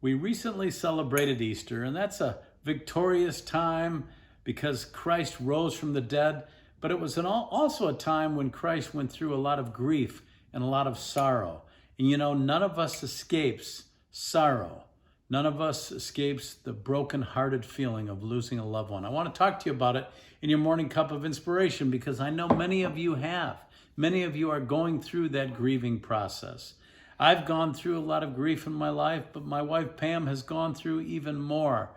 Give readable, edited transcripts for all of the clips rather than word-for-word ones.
We recently celebrated Easter, and that's a victorious time because Christ rose from the dead, but it was also a time when Christ went through a lot of grief and a lot of sorrow. And you know, none of us escapes sorrow. None of us escapes the brokenhearted feeling of losing a loved one. I want to talk to you about it in your morning cup of inspiration because I know many of you have. Many of you are going through that grieving process. I've gone through a lot of grief in my life, but my wife Pam has gone through even more.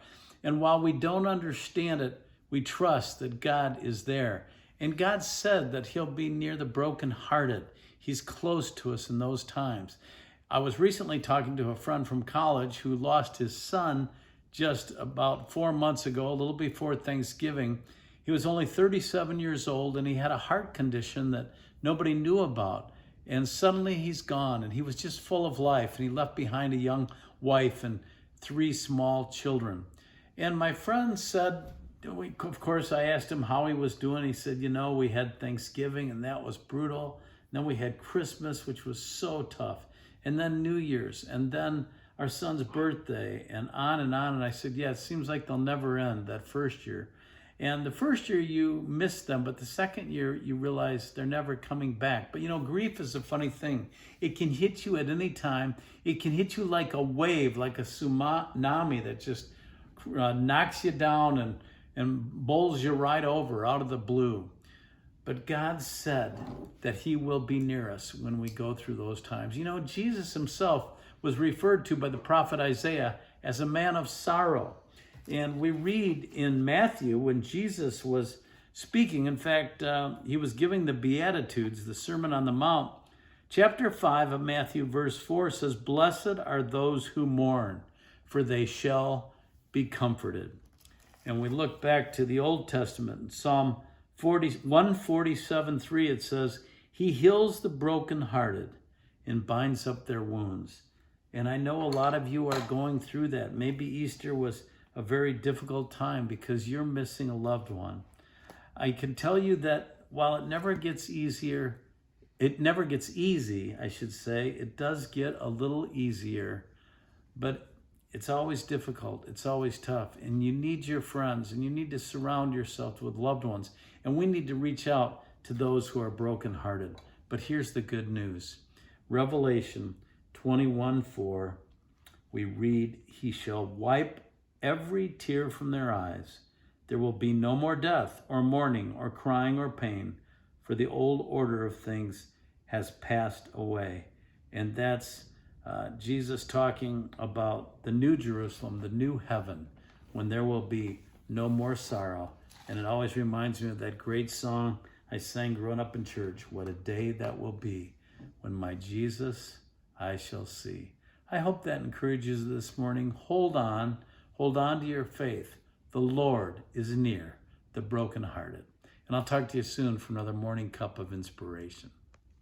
And while we don't understand it, we trust that God is there. And God said that he'll be near the brokenhearted. He's close to us in those times. I was recently talking to a friend from college who lost his son just about 4 months ago, a little before Thanksgiving. He was only 37 years old and he had a heart condition that nobody knew about. And suddenly he's gone, and he was just full of life, and he left behind a young wife and 3 small children. And my friend said, of course, I asked him how he was doing. He said, you know, we had Thanksgiving, and that was brutal. Then we had Christmas, which was so tough. And then New Year's, and then our son's birthday, and on and on. And I said, yeah, it seems like they'll never end, that first year. And the first year you miss them, but the second year you realize they're never coming back. But you know, grief is a funny thing. It can hit you at any time. It can hit you like a wave, like a tsunami that just knocks you down and bowls you right over out of the blue. But God said that he will be near us when we go through those times. You know, Jesus himself was referred to by the prophet Isaiah as a man of sorrow. And we read in Matthew when Jesus was speaking, in fact, he was giving the Beatitudes, the Sermon on the Mount. Chapter 5 of Matthew, verse 4 says, "Blessed are those who mourn, for they shall be comforted." And we look back to the Old Testament, in Psalm 147:3, it says, "He heals the brokenhearted and binds up their wounds." And I know a lot of you are going through that. Maybe Easter was a very difficult time because you're missing a loved one. I can tell you that while it never gets easy, I should say, it does get a little easier, but it's always difficult. It's always tough. And you need your friends, and you need to surround yourself with loved ones. And we need to reach out to those who are brokenhearted. But here's the good news. Revelation 21:4, we read, "He shall wipe every tear from their eyes. There will be no more death or mourning or crying or pain, for the old order of things has passed away." And that's Jesus talking about the new Jerusalem, the new heaven, when there will be no more sorrow. And it always reminds me of that great song I sang growing up in church, "What a day that will be, when my Jesus I shall see." I hope that encourages you this morning. Hold on to your faith. The Lord is near the brokenhearted. And I'll talk to you soon for another morning cup of inspiration.